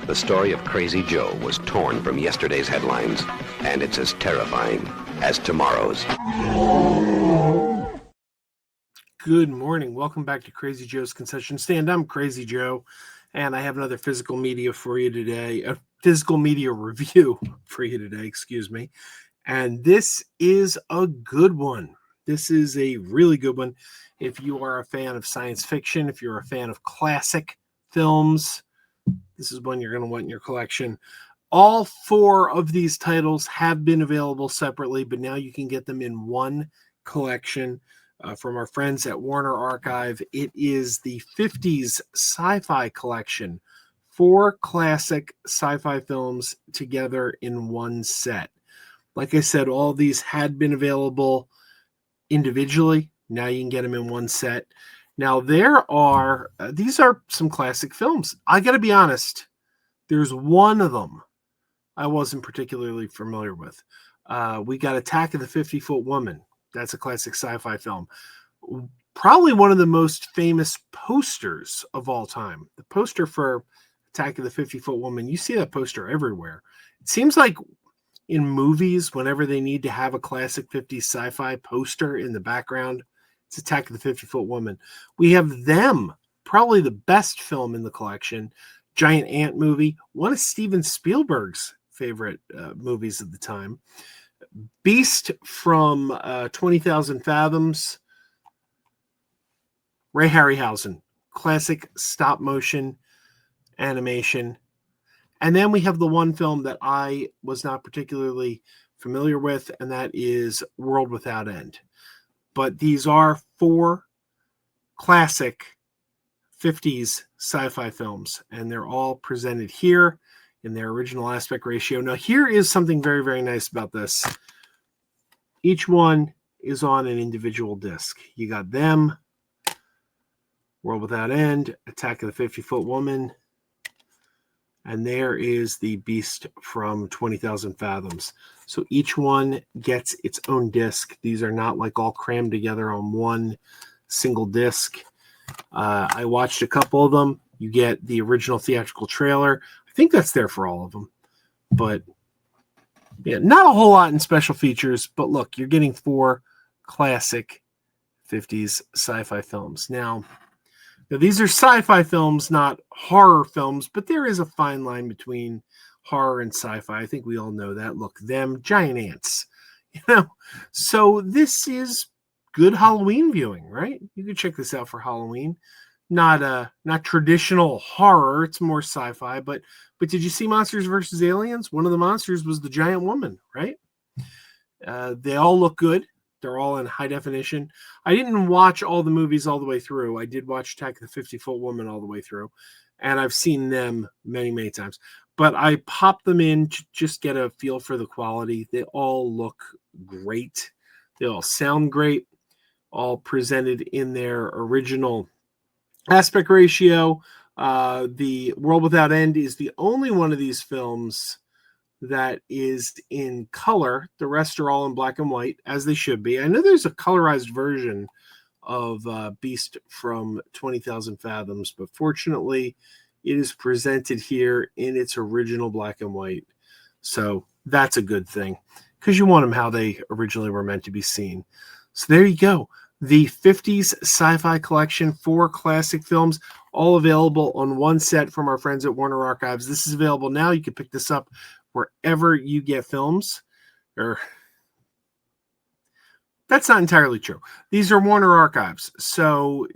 The story of Crazy Joe was torn from yesterday's headlines, and it's as terrifying as tomorrow's. Good morning. Welcome back to Crazy Joe's Concession Stand. I'm Crazy Joe, and I have another physical media for you today, a physical media review for you today, excuse me. And this is a good one. This is a really good one. If you are a fan of science fiction, if you're a fan of classic films, this is one you're going to want in your collection. All four of these titles have been available separately, but now you can get them in one collection from our friends at Warner Archive. It is the 50's Sci-Fi Collection. 4 classic sci-fi films together in one set. Like I said, all these had been available individually. Now you can get them in one set. Now, these are some classic films. I got to be honest, there's one of them I wasn't particularly familiar with. We got Attack of the 50-Foot Woman. That's a classic sci-fi film. Probably one of the most famous posters of all time. The poster for Attack of the 50-Foot Woman, you see that poster everywhere. It seems like in movies, whenever they need to have a classic 50s sci-fi poster in the background, it's Attack of the 50-Foot Woman. We have them, probably the best film in the collection, Giant Ant movie, one of Steven Spielberg's favorite movies at the time. Beast from 20,000 Fathoms, Ray Harryhausen, classic stop motion animation. And then we have the one film that I was not particularly familiar with, and that is World Without End. But these are 4 classic 50s sci-fi films, and they're all presented here in their original aspect ratio. Now, here is something very, very nice about this. Each one is on an individual disc. You got them, World Without End, Attack of the 50-Foot Woman, and there is the Beast from 20,000 Fathoms. So each one gets its own disc. These are not like all crammed together on one single disc. I watched a couple of them. You get the original theatrical trailer. I think that's there for all of them. But yeah, not a whole lot in special features. But look, you're getting 4 classic 50s sci-fi films. Now, these are sci-fi films, not horror films, but there is a fine line between horror and sci-fi. I think we all know that. Look, them, giant ants. So this is good Halloween viewing, right? You could check this out for Halloween. Not traditional horror, it's more sci-fi, but did you see Monsters vs. Aliens? One of the monsters was the giant woman, right? They all look good. They're all in high definition. I didn't watch all the movies all the way through. I did watch Attack of the 50-Foot Woman all the way through, and I've seen them many, many times. But I popped them in to just get a feel for the quality. They all look great. They all sound great, all presented in their original aspect ratio. The World Without End is the only one of these films that is in color. The rest are all in black and white, as they should be. I know there's a colorized version of Beast from 20,000 Fathoms, but fortunately, it is presented here in its original black and white. So that's a good thing, because you want them how they originally were meant to be seen. So there you go. The 50s Sci-Fi Collection, 4 classic films, all available on one set from our friends at Warner Archives. This is available now. You can pick this up wherever you get films. That's not entirely true. These are Warner Archives, so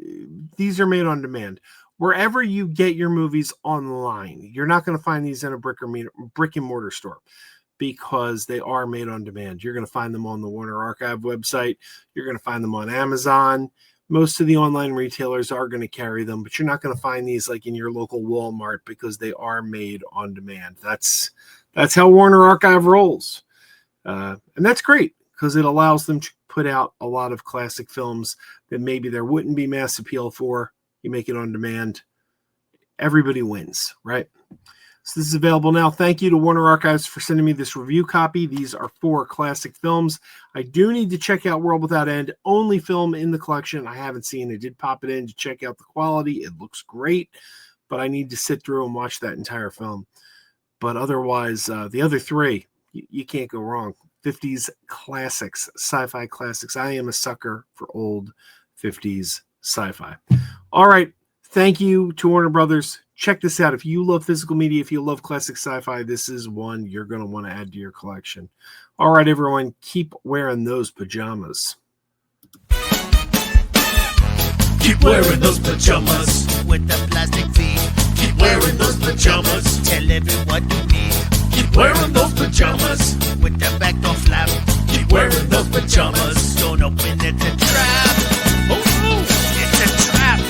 these are made on demand. Wherever you get your movies online, you're not going to find these in a brick and mortar store, because they are made on demand. You're going to find them on the Warner Archive website. You're going to find them on Amazon. Most of the online retailers are going to carry them, but you're not going to find these like in your local Walmart, because they are made on demand. That's how Warner Archive rolls. And that's great, because it allows them to put out a lot of classic films that maybe there wouldn't be mass appeal for. You make it on demand. Everybody wins, right? So this is available now. Thank you to Warner Archives for sending me this review copy. These are 4 classic films. I do need to check out World Without End, only film in the collection I haven't seen. I did pop it in to check out the quality. It looks great, but I need to sit through and watch that entire film. But otherwise, the other three, you can't go wrong. 50s classics, sci-fi classics. I am a sucker for old 50s sci-fi. All right. Thank you to Warner Brothers. Check this out. If you love physical media, if you love classic sci-fi, this is one you're going to want to add to your collection. All right, everyone, keep wearing those pajamas. Keep wearing those pajamas with the plastic feet. Keep wearing those pajamas. Tell everyone you meet. Keep wearing those pajamas with the back door flap. Keep wearing those pajamas. Don't open it, it's a trap. Oh no, it's a trap.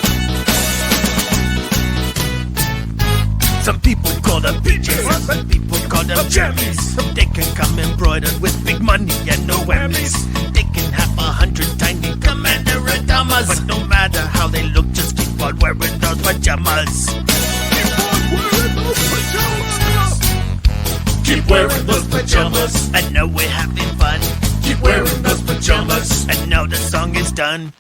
Some people call them PJs, some people call them jammies. They can come embroidered with big money and no whammies. They can have 100 tiny commander adamas, but no matter how they look, just keep on wearing those pajamas. Keep wearing those pajamas. I know we're having fun. Keep wearing those pajamas. And now the song is done.